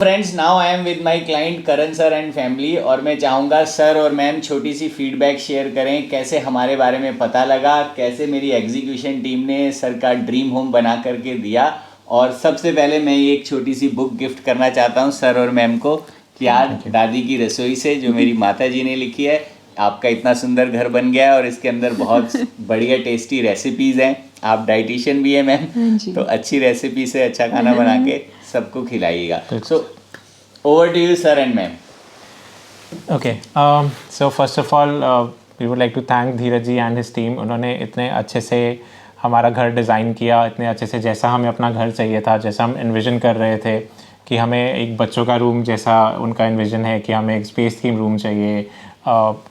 Friends, now I am with my client Karan sir and family और मैं चाहूँगा sir और मैम छोटी सी फीडबैक शेयर करें कैसे हमारे बारे में पता लगा, कैसे मेरी एग्जीक्यूशन टीम ने सर का ड्रीम होम बना करके दिया। और सबसे पहले मैं ये एक छोटी सी बुक गिफ्ट करना चाहता हूँ सर और मैम को, प्यार दादी की रसोई से, जो मेरी माता जी ने लिखी है। आपका इतना सुंदर घर बन गया है और इसके अंदर बहुत बढ़िया टेस्टी रेसिपीज़ हैं। आप डाइटिशियन भी है मैम, तो अच्छी रेसिपी से अच्छा खाना बना के सबको खिलाइएगा। So over to you sir and ma'am. Okay, so first of all, we would like to thank Dheeraj ji and his team. उन्होंने इतने अच्छे से हमारा घर डिज़ाइन किया, इतने अच्छे से जैसा हमें अपना घर चाहिए था, जैसा हम इन्विजन कर रहे थे कि हमें एक बच्चों का रूम जैसा उनका इन्विजन है कि हमें एक स्पेस थीम रूम चाहिए,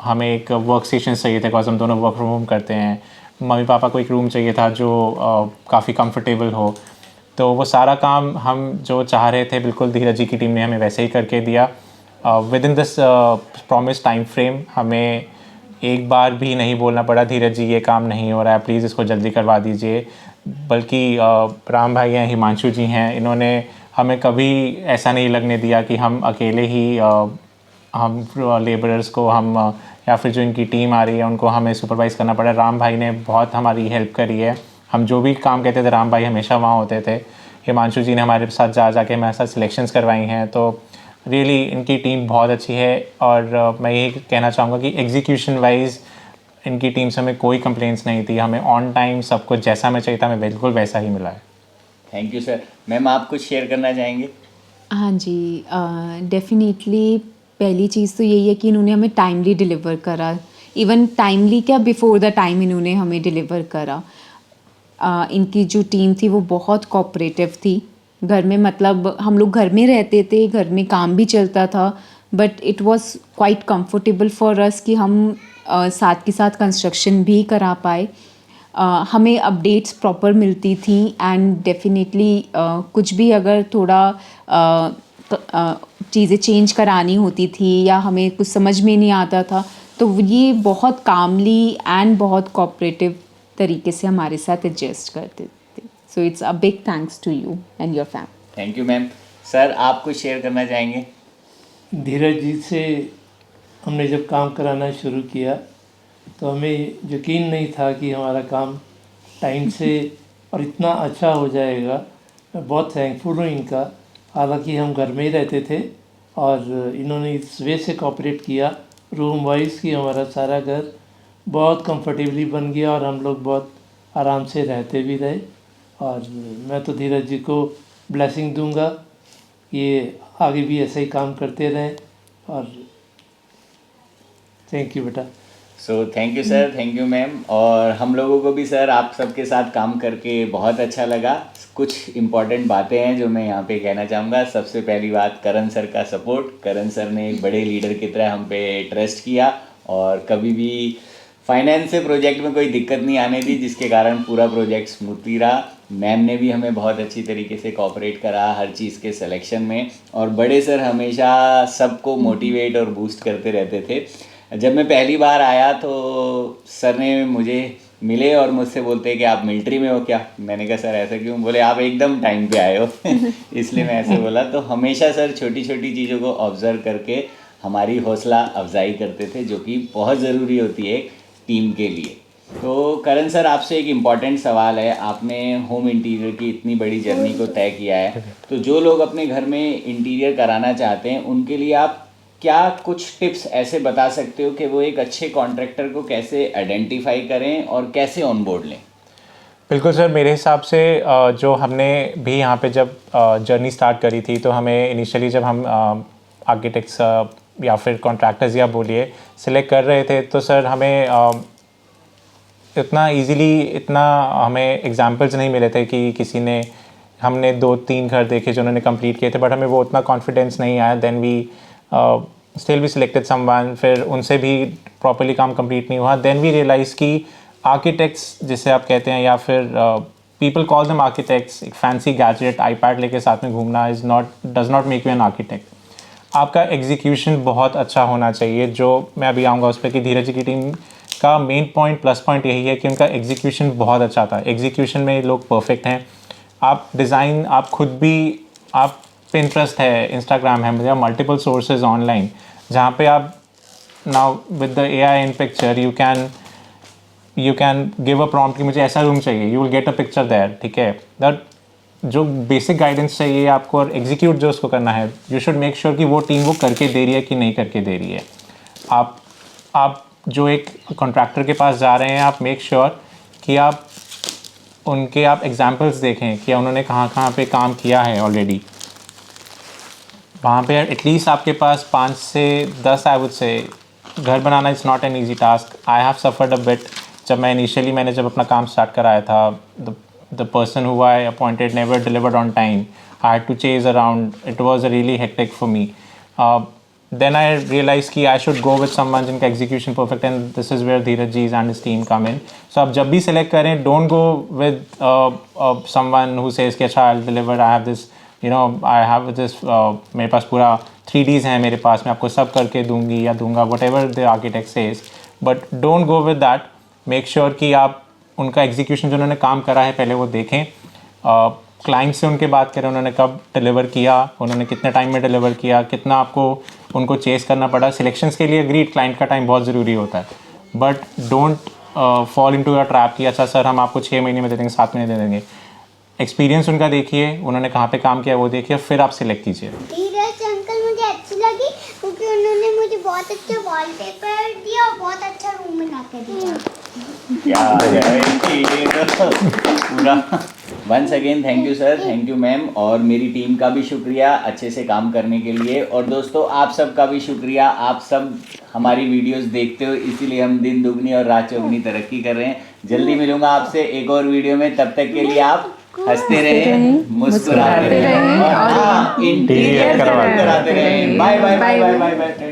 हमें एक वर्क स्टेशन चाहिए थे बिकॉज हम दोनों वर्क फ्रॉम होम करते हैं। मम्मी पापा को एक रूम चाहिए था जो काफ़ी कंफर्टेबल हो। तो वो सारा काम हम जो चाह रहे थे बिल्कुल धीरज जी की टीम ने हमें वैसे ही करके दिया। With in this promise time frame हमें एक बार भी नहीं बोलना पड़ा धीरज जी ये काम नहीं हो रहा है, प्लीज़ इसको जल्दी करवा दीजिए। बल्कि राम भाई हैं, हिमांशु जी हैं, इन्होंने हमें कभी ऐसा नहीं लगने दिया कि हम अकेले ही हम लेबरर्स को हम या फिर जो इनकी टीम आ रही है उनको हमें सुपरवाइज़ करना पड़ा। राम भाई ने बहुत हमारी हेल्प करी है। हम जो भी काम कहते थे राम भाई हमेशा वहाँ होते थे। हिमांशु जी ने हमारे साथ जाके हमारे साथ सिलेक्शंस करवाई हैं। तो रियली इनकी टीम बहुत अच्छी है और मैं यही कहना चाहूँगा कि एग्जीक्यूशन वाइज इनकी टीम से हमें कोई कंप्लेंट्स नहीं थी। हमें ऑन टाइम सब कुछ जैसा हमें चाहिए था हमें बिल्कुल वैसा ही मिला है। Thank you sir. मैम, आप कुछ शेयर करना चाहेंगे? हाँ जी, डेफिनेटली पहली चीज़ तो यही है कि इन्होंने हमें टाइमली डिलीवर करा। इवन टाइमली क्या, बिफोर द टाइम इन्होंने हमें डिलीवर करा। इनकी जो टीम थी वो बहुत कोऑपरेटिव थी। घर में मतलब हम लोग घर में रहते थे, घर में काम भी चलता था, but it was quite comfortable for us कि हम साथ के साथ कंस्ट्रक्शन भी करा पाए। हमें अपडेट्स प्रॉपर मिलती थी एंड डेफिनेटली कुछ भी अगर थोड़ा चीज़ें चेंज करानी होती थी या हमें कुछ समझ में नहीं आता था तो ये बहुत कामली एंड बहुत कोऑपरेटिव तरीके से हमारे साथ एडजस्ट करते थे। So it's a big thanks to you and your family. Thank you ma'am. Sir, आप कुछ शेयर करना चाहेंगे? धीरज जी से हमने जब काम कराना शुरू किया तो हमें यकीन नहीं था कि हमारा काम टाइम से और इतना अच्छा हो जाएगा। मैं बहुत थैंकफुल हूँ इनका। हालांकि हम घर में ही रहते थे और इन्होंने इस वे से कोऑपरेट किया रूम वाइज कि हमारा सारा घर बहुत कंफर्टेबली बन गया और हम लोग बहुत आराम से रहते भी रहे। और मैं तो धीरज जी को ब्लेसिंग दूंगा, ये आगे भी ऐसे ही काम करते रहें। और थैंक यू बेटा। So thank you sir, thank you ma'am. और हम लोगों को भी सर आप सबके साथ काम करके बहुत अच्छा लगा। कुछ इम्पॉर्टेंट बातें हैं जो मैं यहाँ पे कहना चाहूँगा। सबसे पहली बात, करण सर का सपोर्ट। करण सर ने एक बड़े लीडर की तरह हम पे ट्रस्ट किया और कभी भी फाइनेंस से प्रोजेक्ट में कोई दिक्कत नहीं आने दी, जिसके कारण पूरा प्रोजेक्ट स्मूथली रहा। मैम ने भी हमें बहुत अच्छी तरीके से कोऑपरेट करा हर चीज़ के सिलेक्शन में। और बड़े सर हमेशा सबको मोटिवेट और बूस्ट करते रहते थे। जब मैं पहली बार आया तो सर ने मुझे मिले और मुझसे बोलते कि आप मिलिट्री में हो क्या? मैंने कहा सर ऐसा क्यों? बोले आप एकदम टाइम पे आए हो इसलिए मैं ऐसे बोला। तो हमेशा सर छोटी छोटी चीज़ों को ऑब्जर्व करके हमारी हौसला अफजाई करते थे, जो कि बहुत ज़रूरी होती है टीम के लिए। तो करण सर, आपसे एक इम्पॉर्टेंट सवाल है। आपने होम इंटीरियर की इतनी बड़ी जर्नी को तय किया है, तो जो लोग अपने घर में इंटीरियर कराना चाहते हैं उनके लिए आप क्या कुछ टिप्स ऐसे बता सकते हो कि वो एक अच्छे कॉन्ट्रैक्टर को कैसे आइडेंटिफाई करें और कैसे ऑन बोर्ड लें? बिल्कुल सर, मेरे हिसाब से जो हमने भी यहाँ पे जब जर्नी स्टार्ट करी थी तो हमें इनिशियली जब हम आर्किटेक्ट्स या फिर कॉन्ट्रैक्टर्स या बोलिए सिलेक्ट कर रहे थे तो सर हमें इतना इजीली इतना हमें एग्जांपल्स नहीं मिले थे कि किसी ने हमने 2-3 घर देखे जो उन्होंने कंप्लीट किए थे, बट हमें वो उतना कॉन्फिडेंस नहीं आया। Then we still we selected someone, फिर उनसे भी प्रॉपर्ली काम कंप्लीट नहीं हुआ। देन वी रियलाइज़ कि आर्किटेक्ट्स जिसे आप कहते हैं या फिर पीपल कॉल देम आर्किटेक्ट्स, एक फैंसी गैजेट आईपैड लेके साथ में घूमना does not make you an architect. आपका एग्जीक्यूशन बहुत अच्छा होना चाहिए। जो मैं अभी आऊँगा उस पर कि धीरज जी की टीम का मेन पॉइंट प्लस पॉइंट यही है कि उनका एग्जीक्यूशन बहुत अच्छा था। एग्जीक्यूशन में लोग परफेक्ट हैं। आप डिज़ाइन आप खुद भी आप Pinterest है, Instagram है, मुझे मल्टीपल सोर्सेज ऑनलाइन जहाँ पे आप now with the AI in picture you can give a prompt कि मुझे ऐसा रूम चाहिए, you will get a picture there, ठीक है। दैट जो बेसिक गाइडेंस चाहिए आपको और एग्जीक्यूट जो उसको करना है, यू शुड मेक श्योर कि वो टीम वो करके दे रही है कि नहीं करके दे रही है। आप जो एक कॉन्ट्रैक्टर के पास जा रहे हैं, आप मेक श्योर कि आप उनके आप एग्जांपल्स देखें कि उन्होंने कहाँ कहाँ पे काम किया है ऑलरेडी। वहाँ पे एटलीस्ट आपके पास 5 से 10 आई वुड से। घर बनाना is not an easy task. I have suffered a bit. मैंने जब अपना काम स्टार्ट कराया था, the person who I appointed never delivered on time. I had to chase around. It was a really hectic for me. Then I realized कि I should go with someone जिनका execution perfect, and this is where Dheeraj ji and his team come in. So आप जब भी select करें, don't go with someone who says कि अच्छा I'll deliver, I have this, you know, I have this, मेरे पास पूरा 3Ds हैं मेरे पास, मैं आपको सब करके दूंगी या दूंगा, whatever the architect says. But don't go with that. Make sure कि आप उनका एग्जीक्यूशन जो उन्होंने काम करा है पहले वो देखें। क्लाइंट से उनके बात करें, उन्होंने कब डिलीवर किया, उन्होंने कितने टाइम में डिलीवर किया, कितना आपको उनको चेस करना पड़ा। सिलेक्शंस के लिए अग्रीड, क्लाइंट का टाइम बहुत ज़रूरी होता है, but don't fall into a trap कि अच्छा सर हम आपको 6 महीने में दे देंगे, 7 महीने दे देंगे। एक्सपीरियंस उनका देखिए, उन्होंने कहाँ पे काम किया वो देखिए, फिर आप सिलेक्ट कीजिए। धीरज अंकल मुझे अच्छी लगी क्योंकि उन्होंने मुझे बहुत अच्छा वॉलपेपर दिया और बहुत अच्छा रूम बना के दिया। क्या है पूरा। Once again thank you sir, thank you ma'am, और मेरी टीम का भी शुक्रिया अच्छे से काम करने के लिए। और दोस्तों आप सबका भी शुक्रिया, आप सब हमारी वीडियोस देखते हो, इसीलिए हम दिन दुगनी और रात चौगुनी तरक्की कर रहे हैं। जल्दी मिलूंगा आपसे एक और वीडियो में, तब तक के लिए आप हंसते रहें, मुस्कुराते रहें और इंटीरियर कराते रहें। Bye bye bye bye bye bye.